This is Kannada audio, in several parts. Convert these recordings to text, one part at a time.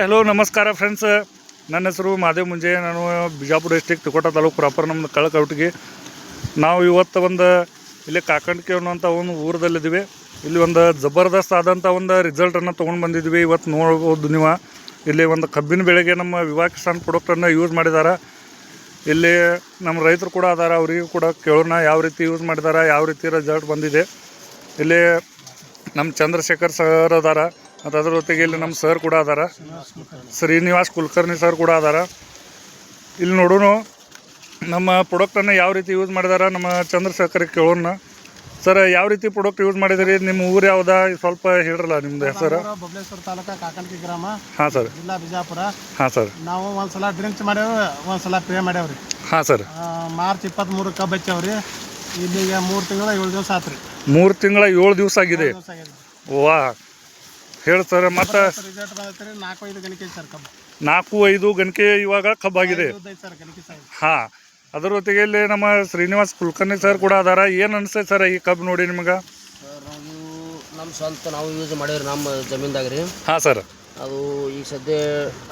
ಹಲೋ ನಮಸ್ಕಾರ ಫ್ರೆಂಡ್ಸ್, ನನ್ನ ಹೆಸರು ಮಾದೇವ್ ಮುಂಜೆ. ನಾನು ಬಿಜಾಪುರ ಡಿಸ್ಟಿಕ್ ತಿಕೋಟ ತಾಲೂಕು ಪ್ರಾಪರ್ ನಮ್ಮದು ಕಳಕವಟಿಗೆ. ನಾವು ಇವತ್ತು ಒಂದು ಇಲ್ಲಿ ಕಾಕಂಡ್ಕಿ ಅನ್ನೋಂಥ ಒಂದು ಊರದಲ್ಲಿದ್ದೀವಿ. ಇಲ್ಲಿ ಒಂದು ಜಬರ್ದಸ್ತ್ ಆದಂಥ ಒಂದು ರಿಸಲ್ಟನ್ನು ತೊಗೊಂಡು ಬಂದಿದ್ವಿ. ಇವತ್ತು ನೋಡ್ಬೋದು ನೀವು, ಇಲ್ಲಿ ಒಂದು ಕಬ್ಬಿನ ಬೆಳೆಗೆ ನಮ್ಮ ವಿವಾ ಕಿಸಾನ್ ಪ್ರಾಡಕ್ಟನ್ನು ಯೂಸ್ ಮಾಡಿದ್ದಾರೆ. ಇಲ್ಲಿ ನಮ್ಮ ರೈತರು ಕೂಡ ಅದಾರ, ಅವರಿಗೂ ಕೂಡ ಕೇಳೋಣ ಯಾವ ರೀತಿ ಯೂಸ್ ಮಾಡಿದ್ದಾರೆ, ಯಾವ ರೀತಿ ರಿಸಲ್ಟ್ ಬಂದಿದೆ. ಇಲ್ಲಿ ನಮ್ಮ ಚಂದ್ರಶೇಖರ್ ಸರ್ ಅದಾರ, ಮತ್ತು ಅದ್ರ ಜೊತೆಗೆ ಇಲ್ಲಿ ನಮ್ಮ ಸರ್ ಕೂಡ ಅದಾರ, ಶ್ರೀನಿವಾಸ್ ಕುಲಕರ್ಣಿ ಸರ್ ಕೂಡ ಅದಾರ. ಇಲ್ಲಿ ನೋಡೋಣ ನಮ್ಮ ಪ್ರಾಡಕ್ಟನ್ನು ಯಾವ ರೀತಿ ಯೂಸ್ ಮಾಡಿದಾರ. ನಮ್ಮ ಚಂದ್ರಶೇಖರ್ಗೆ ಕೇಳೋಣ. ಸರ್, ಯಾವ ರೀತಿ ಪ್ರಾಡಕ್ಟ್ ಯೂಸ್ ಮಾಡಿದಿರಿ? ನಿಮ್ಮ ಊರು ಯಾವ್ದಾ ಸ್ವಲ್ಪ ಹೇಳ್ರಲ್ಲ ನಿಮ್ದು ಹೆಸರು. ಬಬಲೇಶ್ವರ ತಾಲೂಕು ಕಾಕಂಡ್ಕಿ ಗ್ರಾಮ. ಹಾಂ ಸರ್. ಜಿಲ್ಲಾ ಬಿಜಾಪುರ. ಹಾಂ ಸರ್. ನಾವು ಒಂದ್ಸಲ ಡ್ರಿಂಕ್ಸ್ ಮಾಡ್ಯಾವ, ಒಂದ್ಸಲ ಪೇ ಮಾಡ್ಯಾವ್ರಿ. ಹಾಂ ಸರ್. ಮಾರ್ಚ್ 23 ಕಬ್ಬು ಹಚ್ಚಾವ್ರಿ. ಇಲ್ಲಿಗೆ 3 ತಿಂಗಳ 7 ದಿವಸ ಆತ್ರಿ. 3 ತಿಂಗಳ 7 ದಿವಸ ಆಗಿದೆ. ವಾ, ಹೇಳಿ ಸರ್. ಮತ್ತು ರಿಸಲ್ಟ್ ಬಂದೈತ್ರಿ. 4-5 ಗಣಿಕೆ ಸರ್ ಕಬ್ಬು. 4-5 ಗಣಿಕೆ ಇವಾಗ ಕಬ್ಬಾಗಿದೆ. ಹಾಂ, ಅದ್ರ ಜೊತೆಗೆ ಇಲ್ಲಿ ನಮ್ಮ ಶ್ರೀನಿವಾಸ್ ಕುಲಕರ್ಣಿ ಸರ್ ಕೂಡ ಅದಾರ. ಏನು ಅನಿಸ್ತೈತೆ ಸರ್ ಈ ಕಬ್ಬು ನೋಡಿ ನಿಮ್ಗೆ? ಸರ್, ನಮ್ಮ ಸ್ವಂತ ನಾವು ಯೂಸ್ ಮಾಡೇವ್ರಿ ನಮ್ಮ ಜಮೀನ್ದಾಗ ರೀ. ಹಾಂ ಸರ್. ಅದು ಈಗ ಸದ್ಯ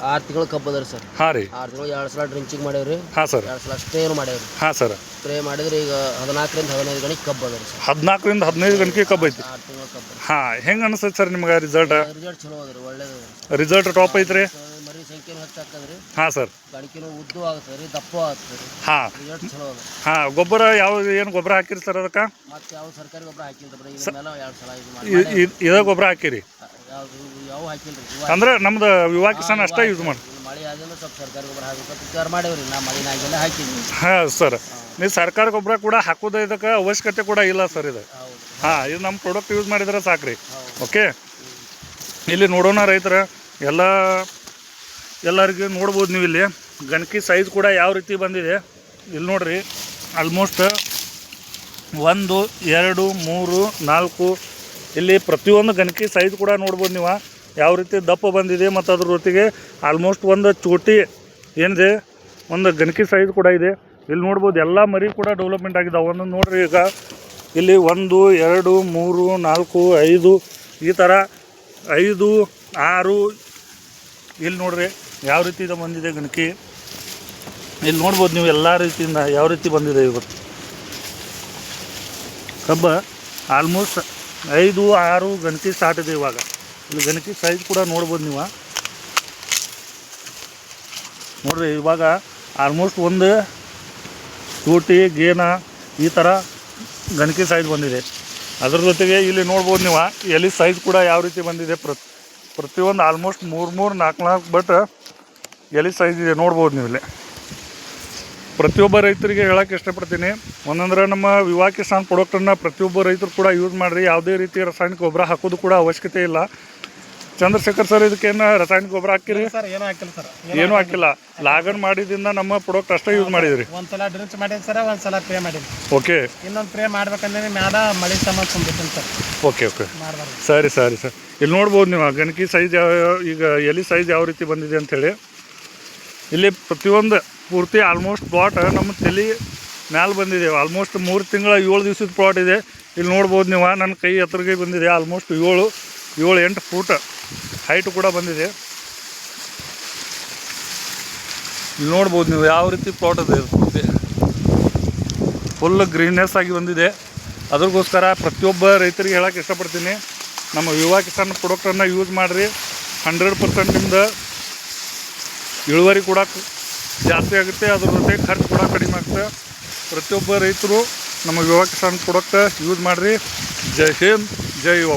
6 ತಿಂಗಳು ಕಬ್ಬು ಅದ ರೀ ಸರ್. ಹಾಂ ರೀ. 6 ತಿಂಗಳು 2 ಸಲ ಡ್ರಿಂಚಿಂಗ್ ಮಾಡೇವ್ರಿ. ಹಾಂ ಸರ್. 2 ಸಲ ಸ್ಪ್ರೇನು ಮಾಡೇವ್ರಿ. ಹಾಂ ಸರ್. ಸ್ಪ್ರೇ ಮಾಡಿದ್ರೆ ಈಗ 14ರಿಂದ 15 ಗಣಿಕೆ ಕಬ್ಬು ಅದ ರೀ ಸರ್. 14ರಿಂದ 15 ಗಣಿಕೆ ಕಬ್ಬು ಐತಿ. 6 ತಿಂಗಳು ಕಬ್ಬು. ಹಾಂ, ಹೆಂಗೆ ಅನಿಸ್ತೈತೆ ಸರ್ ನಿಮ್ಗೆ ರಿಸಲ್ಟ್? ರಿಸಲ್ಟ್ ಚಲೋ ಅದ ರೀ, ಒಳ್ಳೇದು. ರಿಸಲ್ಟ್ ಟಾಪ್ ಐತ್ರಿ. ಮರಿ ಸಂಖ್ಯೆನೂ ಹೆಚ್ಚಾಕದ್ರಿ. ಹಾಂ ಸರ್. ಗಣಿಕೆನೂ ಉದ್ದು ಆಗ್ತದೆ ರೀ, ದಪ್ಪ ಆಗ್ತದೆ ರೀ. ಹಾಂ, ರಿಸಲ್ಟ್ ಚಲೋ ಅದ. ಹಾಂ. ಗೊಬ್ಬರ ಏನು ಗೊಬ್ಬರ ಹಾಕಿರಿ ಸರ್ ಅದಕ್ಕೆ? ಮತ್ತೆ ಯಾವ ಸರ್ಕಾರಿ ಗೊಬ್ಬರ ಹಾಕಿಲ್ಲ ರೀ. ಇದನ್ನೆಲ್ಲ 2 ಸಲ ಇದು ಮಾಡಿ ಇದೇ ಗೊಬ್ಬರ ಹಾಕಿರಿ? ಯಾವ ಹಾಕಿಲ್ಲ ರೀ. ಅಂದ್ರೆ ನಮ್ದು ವಿವಾ ಕಿಸಾನ್ ಅಷ್ಟೇ ಯೂಸ್ ಮಾಡಿ. ಮಳೆ ಆಗಿಲ್ಲ, ಸ್ವಲ್ಪ ಸರ್ಕಾರಿ ಗೊಬ್ಬರ ಹಾಕಬೇಕು ವಿಚಾರ ಮಾಡೇವ್ರಿ. ನಾ ಮಳಿನ ಆಗಿಲ್ಲ ಹಾಕಿದ್ವಿ. ಹಾಂ ಸರ್. ನೀವು ಸರ್ಕಾರ ಗೊಬ್ಬರ ಕೂಡ ಹಾಕೋದು ಇದಕ್ಕೆ ಅವಶ್ಯಕತೆ ಕೂಡ ಇಲ್ಲ ಸರ್ ಇದು. ಹೌದು. ಹಾಂ, ಇದು ನಮ್ಮ ಪ್ರಾಡಕ್ಟ್ ಯೂಸ್ ಮಾಡಿದ್ರೆ ಸಾಕ್ರಿ. ಓಕೆ, ಇಲ್ಲಿ ನೋಡೋಣ ರೈತರ ಎಲ್ಲರಿಗೂ ನೋಡ್ಬೋದು ನೀವು. ಇಲ್ಲಿ ಗಣಕಿ ಸೈಜ್ ಕೂಡ ಯಾವ ರೀತಿ ಬಂದಿದೆ ಇಲ್ಲಿ ನೋಡ್ರಿ. ಆಲ್ಮೋಸ್ಟ್ 1 2 3 4 ಇಲ್ಲಿ ಪ್ರತಿಯೊಂದು ಗಣಕಿ ಸೈಜ್ ಕೂಡ ನೋಡ್ಬೋದು ನೀವು ಯಾವ ರೀತಿ ದಪ್ಪ ಬಂದಿದೆ. ಮತ್ತು ಅದ್ರ ಜೊತೆಗೆ ಆಲ್ಮೋಸ್ಟ್ ಒಂದು ಚೋಟಿ ಏನಿದೆ, ಒಂದು ಗಣಕಿ ಸೈಜ್ ಕೂಡ ಇದೆ. ಇಲ್ಲಿ ನೋಡ್ಬೋದು ಎಲ್ಲ ಮರಿ ಕೂಡ ಡೆವಲಪ್ಮೆಂಟ್ ಆಗಿದ್ದಾವೆ. ಒಂದೊಂದು ನೋಡ್ರಿ. ಈಗ ಇಲ್ಲಿ 1 2 3 4 5 ಈ ಥರ 5 6 ಇಲ್ಲಿ ನೋಡ್ರಿ ಯಾವ ರೀತಿ ಇದು ಬಂದಿದೆ ಗಣಕಿ. ಇಲ್ಲಿ ನೋಡ್ಬೋದು ನೀವು ಎಲ್ಲ ರೀತಿಯಿಂದ ಯಾವ ರೀತಿ ಬಂದಿದೆ ಇವತ್ತು ಕಬ್ಬ. ಆಲ್ಮೋಸ್ಟ್ 5 6 ಗಣಕಿ ಸ್ಟಾರ್ಟ್ ಇದೆ ಇವಾಗ. ಇಲ್ಲಿ ಗಣಕಿ ಸೈಜ್ ಕೂಡ ನೋಡ್ಬೋದು ನೀವು ನೋಡ್ರಿ. ಇವಾಗ ಆಲ್ಮೋಸ್ಟ್ ಒಂದು ಚೂಟಿ ಗೇನ ಈ ಥರ ಗಣಕಿ ಸೈಜ್ ಬಂದಿದೆ. ಅದ್ರ ಜೊತೆಗೆ ಇಲ್ಲಿ ನೋಡ್ಬೋದು ನೀವು ಎಲೆ ಸೈಜ್ ಕೂಡ ಯಾವ ರೀತಿ ಬಂದಿದೆ. ಪ್ರತಿಯೊಂದು ಆಲ್ಮೋಸ್ಟ್ 3 4 ಬಟ್ ಎಲೆ ಸೈಜ್ ಇದೆ ನೋಡ್ಬೋದು ನೀವು. ಇಲ್ಲಿ ಪ್ರತಿಯೊಬ್ಬ ರೈತರಿಗೆ ಹೇಳೋಕ್ಕೆ ಇಷ್ಟಪಡ್ತೀನಿ, ಒಂದಂದ್ರೆ ನಮ್ಮ ವಿವಾ ಕಿಸಾನ್ ಪ್ರಾಡಕ್ಟನ್ನು ಪ್ರತಿಯೊಬ್ಬ ರೈತರು ಕೂಡ ಯೂಸ್ ಮಾಡಿರಿ. ಯಾವುದೇ ರೀತಿ ರಾಸಾಯನಿಕ ಗೊಬ್ಬರ ಹಾಕೋದು ಕೂಡ ಅವಶ್ಯಕತೆ ಇಲ್ಲ. ಚಂದ್ರಶೇಖರ್ ಸರ್, ಇದಕ್ಕೇನು ರಾಸಾಯನಿಕ ಗೊಬ್ಬರ ಹಾಕಿರಿ? ಸರ್, ಏನೂ ಹಾಕಿಲ್ಲ ಸರ್. ಏನೂ ಹಾಕಿಲ್ಲ. ಲಾಗನ್ ಮಾಡಿದಿಂದ ನಮ್ಮ ಪ್ರಾಡಕ್ಟ್ ಅಷ್ಟೇ ಯೂಸ್ ಮಾಡಿದ್ರಿ. ಒಂದ್ಸಲ ಡ್ರಿಂಕ್ಸ್ ಮಾಡೀನಿ ಸರ್, ಒಂದ್ಸಲ ಪೇ ಮಾಡೀನಿ. ಓಕೆ. ಇನ್ನೊಂದು ಪೇ ಮಾಡ್ಬೇಕಂದ್ರೆ ಮ್ಯಾಲ ಮಳೆ ಸಂಬಂಧ ತುಂಬಿದ್ದೀನಿ ಸರ್. ಓಕೆ. ಸರಿ ಸರ್. ಇಲ್ಲಿ ನೋಡ್ಬೋದು ನೀವು ಗಣಕಿ ಸೈಜ್ ಈಗ ಎಲೆ ಸೈಜ್ ಯಾವ ರೀತಿ ಬಂದಿದೆ ಅಂಥೇಳಿ. ಇಲ್ಲಿ ಪ್ರತಿಯೊಂದು ಪೂರ್ತಿ ಆಲ್ಮೋಸ್ಟ್ ಪ್ಲಾಟ್ ನಮ್ಮ ತಲೆ ಮ್ಯಾಲೆ ಬಂದಿದೆ. ಆಲ್ಮೋಸ್ಟ್ 3 ತಿಂಗಳ 7 ದಿವಸದ ಪ್ಲಾಟ್ ಇದೆ. ಇಲ್ಲಿ ನೋಡ್ಬೋದು ನೀವು ನನ್ನ ಕೈ ಎತ್ತರಿಗೆ ಬಂದಿದೆ. ಆಲ್ಮೋಸ್ಟ್ 7-8 ಫೂಟ್ ಹೈಟ್ ಕೂಡ ಬಂದಿದೆ. ಇಲ್ಲಿ ನೋಡ್ಬೋದು ನೀವು ಯಾವ ರೀತಿ ಪ್ಲಾಟ್ ಇದೆ. ಪೂರ್ತಿ ಫುಲ್ ಗ್ರೀನ್ನೆಸ್ ಆಗಿ ಬಂದಿದೆ. ಅದ್ರಗೋಸ್ಕರ ಪ್ರತಿಯೊಬ್ಬ ರೈತರಿಗೆ ಹೇಳೋಕ್ಕೆ ಇಷ್ಟಪಡ್ತೀನಿ, ನಮ್ಮ ವಿವಾ ಕಿಸಾನ್ ಪ್ರಾಡಕ್ಟನ್ನು ಯೂಸ್ ಮಾಡಿರಿ. 100% ನಿಮ್ದು ಇಳುವರಿ ಕೂಡ ಜಾಸ್ತಿ ಆಗುತ್ತೆ. ಅದ್ರ ಜೊತೆ ಖರ್ಚು ಕೂಡ ಕಡಿಮೆ ಆಗುತ್ತೆ. ಪ್ರತಿಯೊಬ್ಬ ರೈತರು ನಮ್ಮ ವಿವಾ ಕಿಸಾನ್ ಪ್ರಾಡಕ್ಟ್ ಯೂಸ್ ಮಾಡಿರಿ. ಜೈ ಹಿಂದ್, ಜೈ ಯುವ.